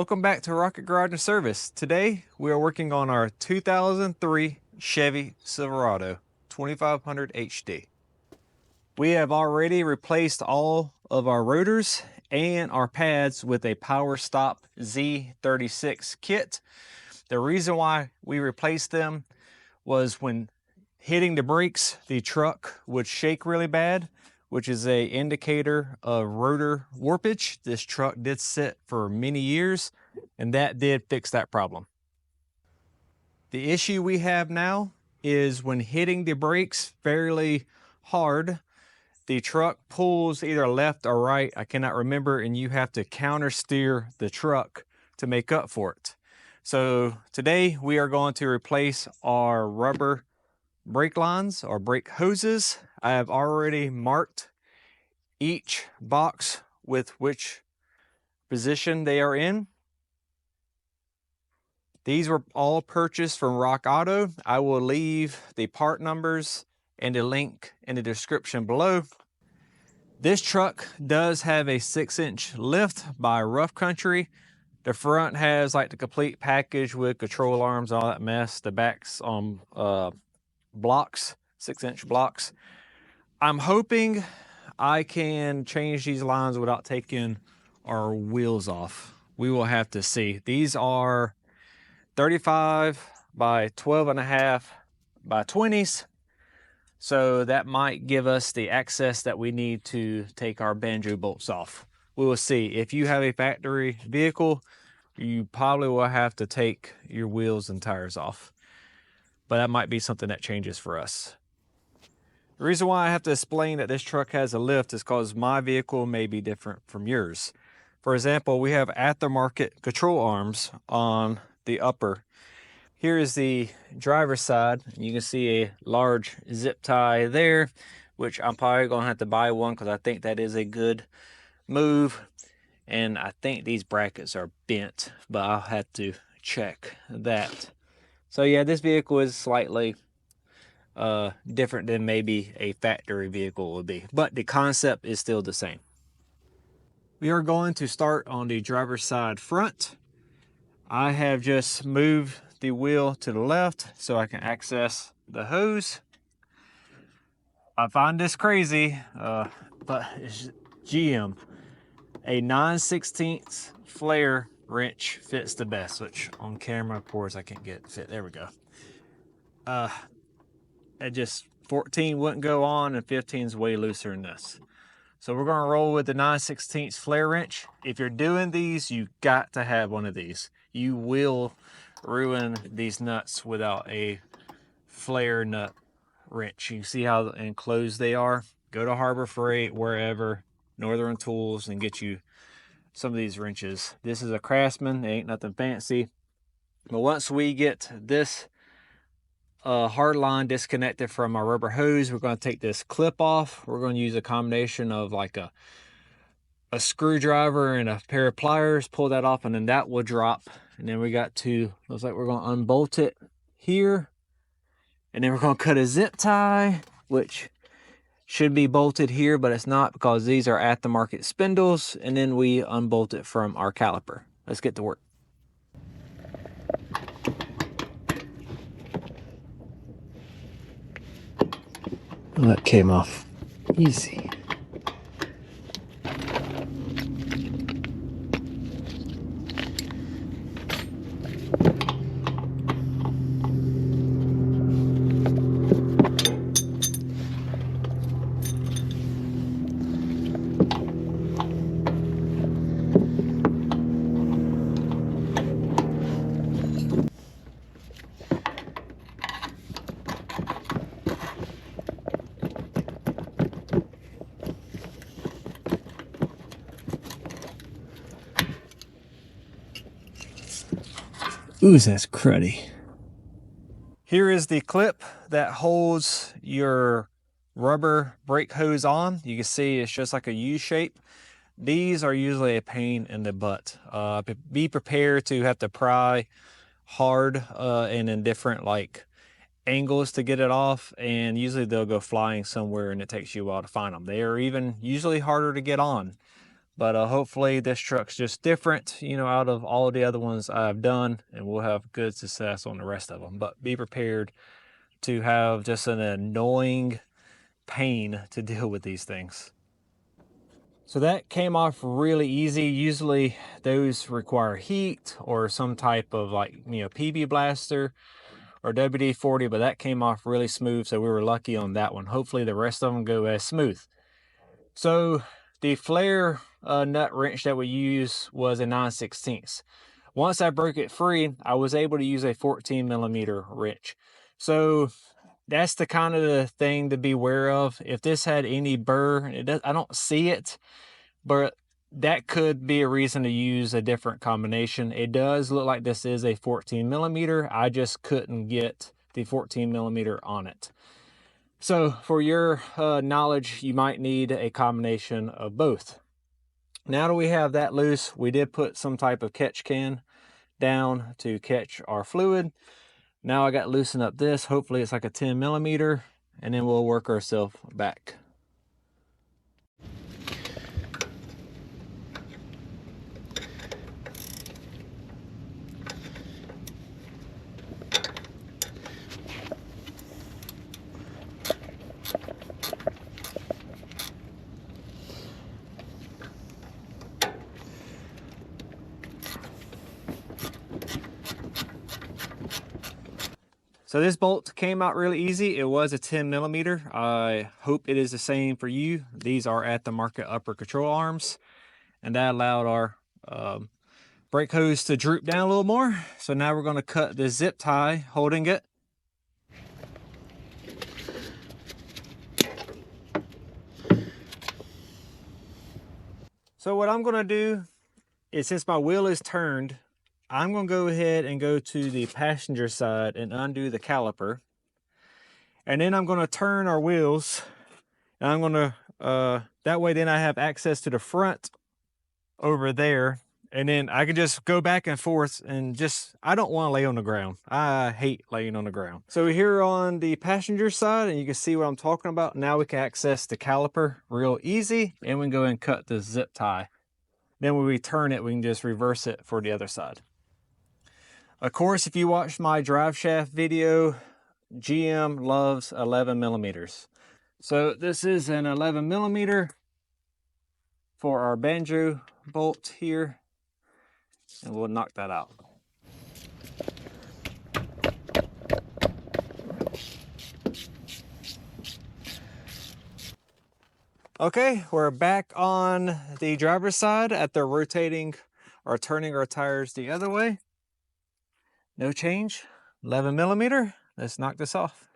Welcome back to Rocket Garage and Service. Today we are working on our 2003 Chevy Silverado 2500 HD. We have already replaced all of our rotors and our pads with a Power Stop Z36 kit. The reason why we replaced them was when hitting the brakes, the truck would shake really bad, which is an indicator of rotor warpage. This truck did sit for many years, and that did fix that problem. The issue we have now is when hitting the brakes fairly hard, the truck pulls either left or right, I cannot remember, and you have to counter steer the truck to make up for it. So today we are going to replace our rubber brake lines or brake hoses. I have already marked each box with which position they are in. These were all purchased from Rock Auto. I will leave the part numbers and the link in the description below. This truck does have a 6-inch lift by Rough Country. The front has like the complete package with control arms, all that mess. The back's on blocks, 6-inch blocks. I'm hoping I can change these lines without taking our wheels off. We will have to see. These are 35 by 12.5 by 20s. So that might give us the access that we need to take our Banjo bolts off. We will see. If you have a factory vehicle, you probably will have to take your wheels and tires off. But that might be something that changes for us. The reason why I have to explain that this truck has a lift is because my vehicle may be different from yours. For example, we have aftermarket control arms on the upper. Here is the driver's side. You can see a large zip tie there, which I'm probably going to have to buy one because I think that is a good move. And I think these brackets are bent, but I'll have to check that. So yeah, this vehicle is slightly different than maybe a factory vehicle would be, but the concept is still the same. We are going to start on the driver's side front. I have just moved the wheel to the left so I can access the hose. I find this crazy, but it's GM. A 9/16 flare wrench fits the best, which on camera, of course, I can't get it fit. There we go. It just 14 wouldn't go on, and 15 is way looser than this. So we're going to roll with the 9/16 flare wrench. If you're doing these, you got to have one of these. You will ruin these nuts without a flare nut wrench. You see how enclosed they are? Go to Harbor Freight, wherever, Northern Tools, and get you some of these wrenches. This is a Craftsman. It ain't nothing fancy. But once we get this hard line disconnected from our rubber hose, we're going to take this clip off. We're going to use a combination of like a screwdriver and a pair of pliers, pull that off, and then that will drop. And then we got to, looks like we're going to unbolt it here, and then we're going to cut a zip tie, which should be bolted here, but it's not because these are aftermarket spindles, and then we unbolt it from our caliper. Let's get to work. Oh, that came off easy. Ooh, that's cruddy. Here is the clip that holds your rubber brake hose on. You can see it's just like a U shape. These are usually a pain in the butt. Be prepared to have to pry hard and in different like angles to get it off, and usually they'll go flying somewhere and it takes you a while to find them. They are even usually harder to get on. But hopefully this truck's just different, you know, out of all the other ones I've done, and we'll have good success on the rest of them. But be prepared to have just an annoying pain to deal with these things. So that came off really easy. Usually those require heat or some type of, like, you know, PB blaster or WD-40, but that came off really smooth, so we were lucky on that one. Hopefully the rest of them go as smooth. So the flare nut wrench that we use was a 9/16. Once I broke it free, I was able to use a 14mm wrench. So that's the kind of the thing to be aware of. If this had any burr, I don't see it, but that could be a reason to use a different combination. It does look like this is a 14mm. I just couldn't get the 14mm on it. So for your knowledge, you might need a combination of both. Now that we have that loose, we did put some type of catch can down to catch our fluid. Now I got to loosen up this. Hopefully it's like a 10mm, and then we'll work ourselves back. So this bolt came out really easy. It was a 10mm. I hope it is the same for you. These are at the market upper control arms, and that allowed our brake hose to droop down a little more. So now we're going to cut the zip tie holding it. So what I'm going to do is, since my wheel is turned, I'm going to go ahead and go to the passenger side and undo the caliper. And then I'm going to turn our wheels, and I'm going to, that way then I have access to the front over there. And then I can just go back and forth, and just, I don't want to lay on the ground. I hate laying on the ground. So here on the passenger side, and you can see what I'm talking about. Now we can access the caliper real easy, and we can go and cut the zip tie. Then when we turn it, we can just reverse it for the other side. Of course, if you watched my drive shaft video, GM loves 11mm. So this is an 11mm for our Banjo bolt here, and we'll knock that out. Okay, we're back on the driver's side after rotating or turning our tires the other way. No change, 11mm. Let's knock this off.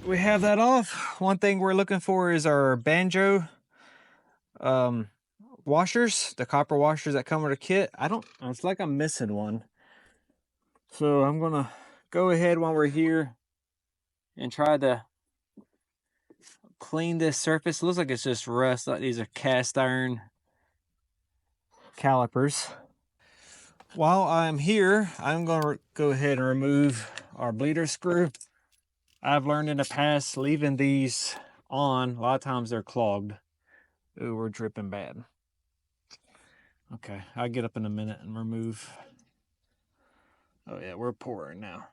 We have that off. One thing we're looking for is our Banjo washers, the copper washers that come with a kit. It's like I'm missing one. So I'm gonna go ahead while we're here and try to clean this surface. It looks like it's just rust, like these are cast iron calipers. While I'm here, I'm gonna go ahead and remove our bleeder screw. I've learned in the past, leaving these on, a lot of times they're clogged. Ooh, we're dripping bad. Okay, I'll get up in a minute and remove. Oh yeah, we're pouring now.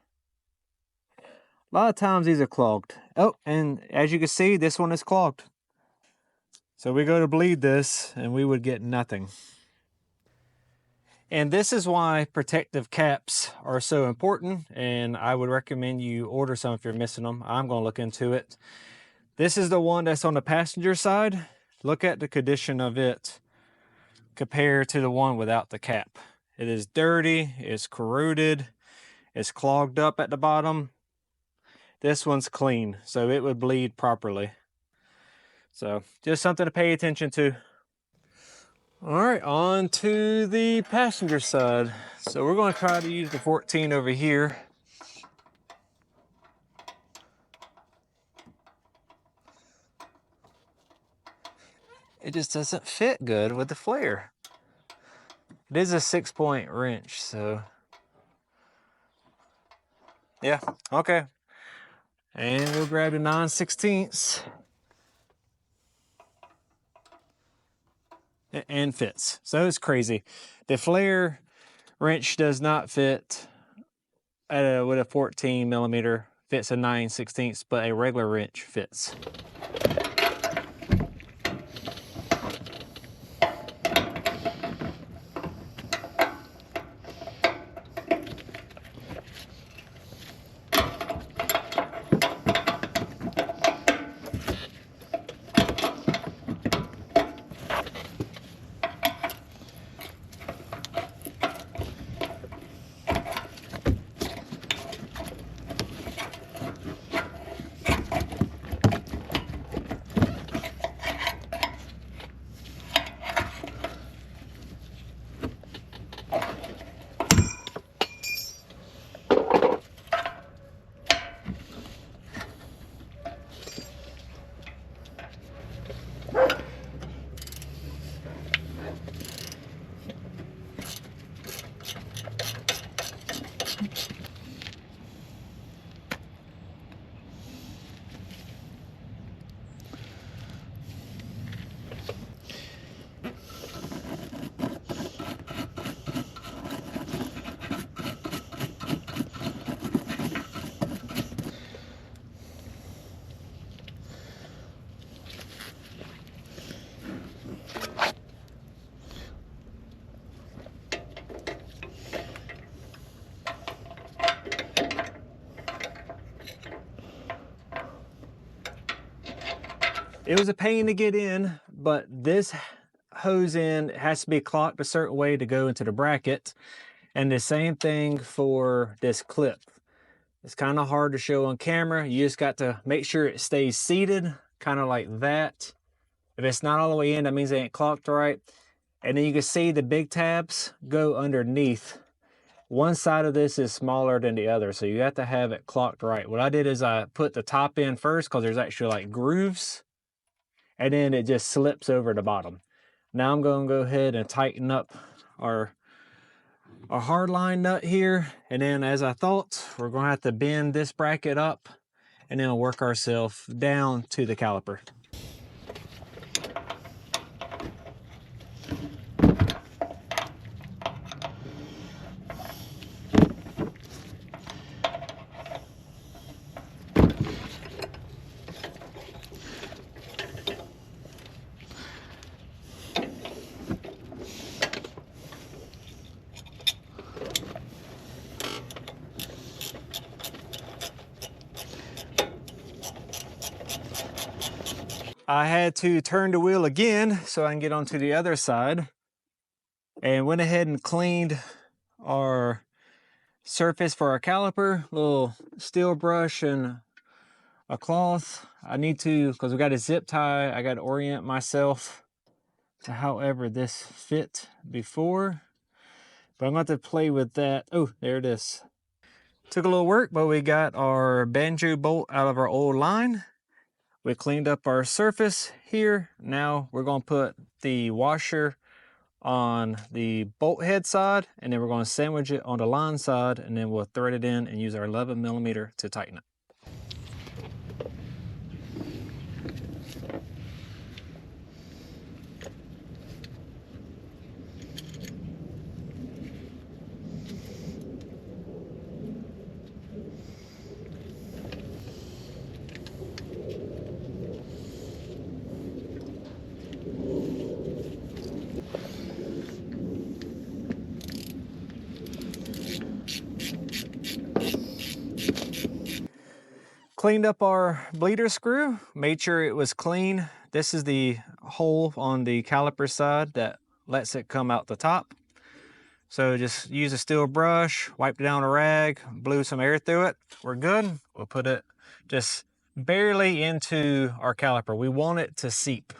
A lot of times these are clogged. Oh, and as you can see, this one is clogged. So we go to bleed this and we would get nothing. And this is why protective caps are so important, and I would recommend you order some if you're missing them. I'm going to look into it. This is the one that's on the passenger side. Look at the condition of it compared to the one without the cap. It is dirty, it's corroded, it's clogged up at the bottom. This one's clean, so it would bleed properly. So just something to pay attention to. All right, on to the passenger side. So we're going to try to use the 14 over here. It just doesn't fit good with the flare. It is a 6-point wrench, so yeah, okay. And we'll grab the 9/16 and fits. So it's crazy. The flare wrench does not fit with a 14 millimeter, fits a 9/16, but a regular wrench fits. It was a pain to get in, but this hose end has to be clocked a certain way to go into the bracket. And the same thing for this clip. It's kind of hard to show on camera. You just got to make sure it stays seated, kind of like that. If it's not all the way in, that means they ain't clocked right. And then you can see the big tabs go underneath. One side of this is smaller than the other, so you have to have it clocked right. What I did is I put the top in first because there's actually like grooves, and then it just slips over the bottom. Now I'm going to go ahead and tighten up our hard line nut here, and then as I thought, we're going to have to bend this bracket up and then work ourselves down to the caliper. I had to turn the wheel again so I can get onto the other side, and went ahead and cleaned our surface for our caliper, little steel brush and a cloth. I need to, because we got a zip tie, I got to orient myself to however this fit before, but I'm going to have to play with that. Oh, there it is. Took a little work, but we got our Banjo bolt out of our old line. We cleaned up our surface here. Now we're going to put the washer on the bolt head side, and then we're going to sandwich it on the line side, and then we'll thread it in and use our 11 millimeter to tighten it. Cleaned up our bleeder screw, made sure it was clean. This is the hole on the caliper side that lets it come out the top. So just use a steel brush, wipe down a rag, blew some air through it. We're good. We'll put it just barely into our caliper. We want it to seep.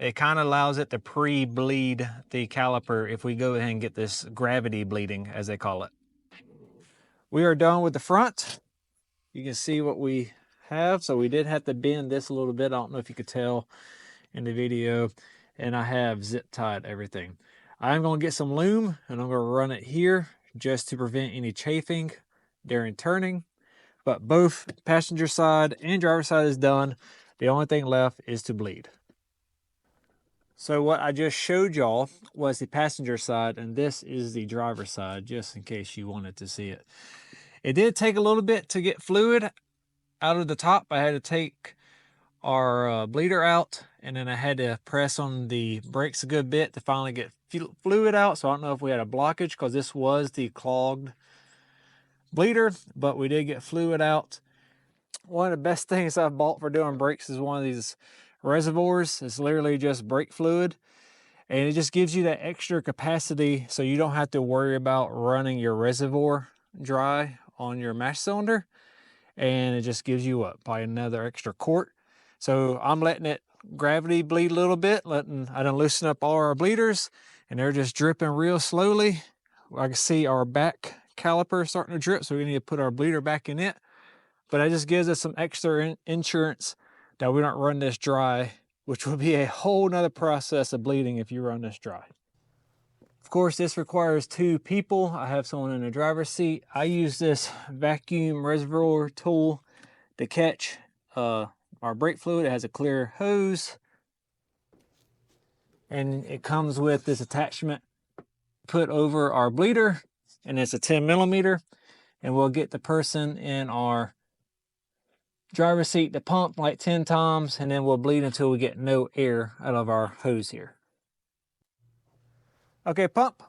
It kind of allows it to pre-bleed the caliper if we go ahead and get this gravity bleeding, as they call it. We are done with the front. You can see what we have. So we did have to bend this a little bit. I don't know if you could tell in the video. And I have zip tied everything. I'm going to get some loom and I'm going to run it here just to prevent any chafing during turning. but both passenger side and driver side is done. The only thing left is to bleed. So what I just showed y'all was the passenger side, and this is the driver side, just in case you wanted to see it. It did take a little bit to get fluid out of the top. I had to take our bleeder out, and then I had to press on the brakes a good bit to finally get fluid out. So I don't know if we had a blockage, because this was the clogged bleeder, but we did get fluid out. One of the best things I've bought for doing brakes is one of these reservoirs. It's literally just brake fluid, and it just gives you that extra capacity so you don't have to worry about running your reservoir dry on your master cylinder. And it just gives you what, probably another extra quart. So I'm letting it gravity bleed a little bit, I done loosen up all our bleeders, and they're just dripping real slowly. I can see our back caliper starting to drip, so we need to put our bleeder back in it. But that just gives us some extra insurance that we don't run this dry, which will be a whole nother process of bleeding if you run this dry. Of course, this requires 2 people. I have someone in the driver's seat. I use this vacuum reservoir tool to catch our brake fluid. It has a clear hose, and it comes with this attachment put over our bleeder, and it's a 10mm, and we'll get the person in our driver's seat to pump like 10 times, and then we'll bleed until we get no air out of our hose here. Okay, pump.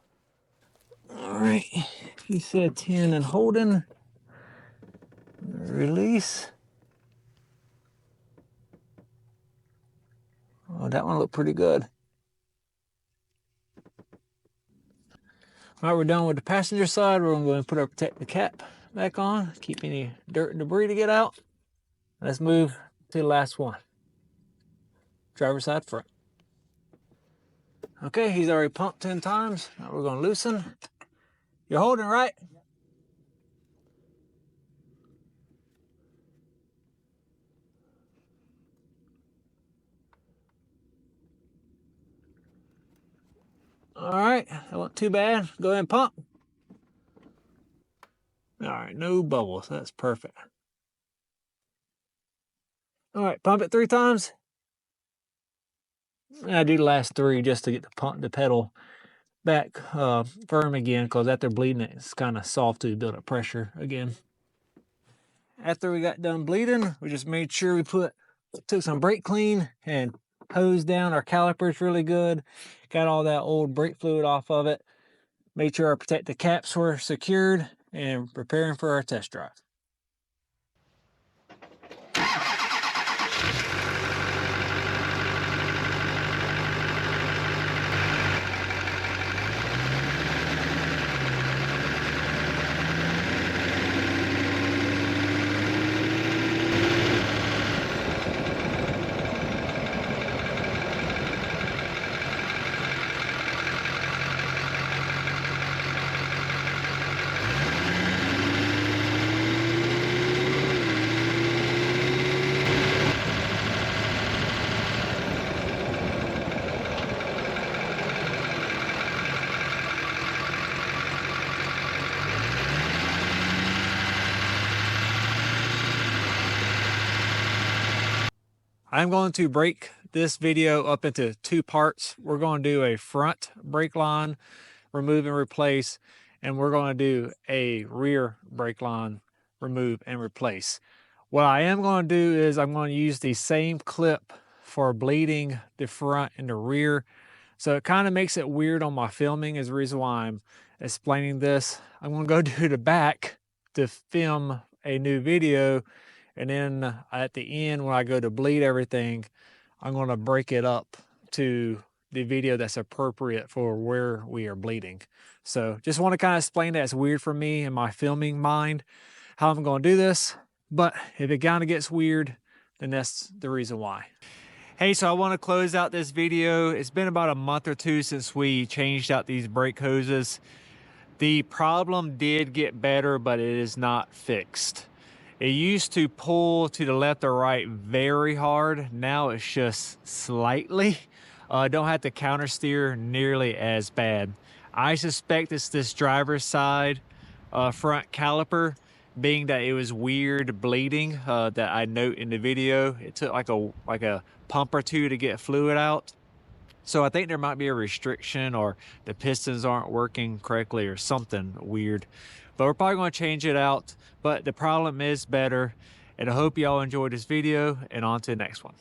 All right, he said 10 and holding. Release. Oh, that one looked pretty good. All right, we're done with the passenger side. We're gonna go and put our protective cap back on, keep any dirt and debris to get out. Let's move to the last one. Driver side front. Okay, he's already pumped 10 times. Now we're gonna loosen. You're holding, right? All right, that wasn't too bad. Go ahead and pump. All right, no bubbles, that's perfect. All right, pump it 3 times. I do the last 3 just to get the pedal back firm again, because after bleeding it's kind of soft to build up pressure again. After we got done bleeding, we just made sure we took some brake clean and hosed down our calipers really good. Got all that old brake fluid off of it. Made sure our protective caps were secured, and preparing for our test drive. I'm going to break this video up into 2 parts. We're going to do a front brake line remove and replace, and we're going to do a rear brake line remove and replace. What I am going to do is I'm going to use the same clip for bleeding the front and the rear. So it kind of makes it weird on my filming, is the reason why I'm explaining this. I'm going to go do the back to film a new video, and then at the end when I go to bleed everything, I'm going to break it up to the video that's appropriate for where we are bleeding. So just want to kind of explain that. It's weird for me in my filming mind how I'm going to do this, but if it kind of gets weird, then that's the reason why. Hey, so I want to close out this video. It's been about a month or 2 since we changed out these brake hoses. The problem did get better, but it is not fixed. It used to pull to the left or right very hard. Now it's just slightly. Don't have to counter steer nearly as bad. I suspect it's this driver's side front caliper. being that it was weird bleeding that I note in the video. It took like a pump or two to get fluid out. So I think there might be a restriction, or the pistons aren't working correctly or something weird. But we're probably going to change it out. But the problem is better. And I hope y'all enjoyed this video, and on to the next one.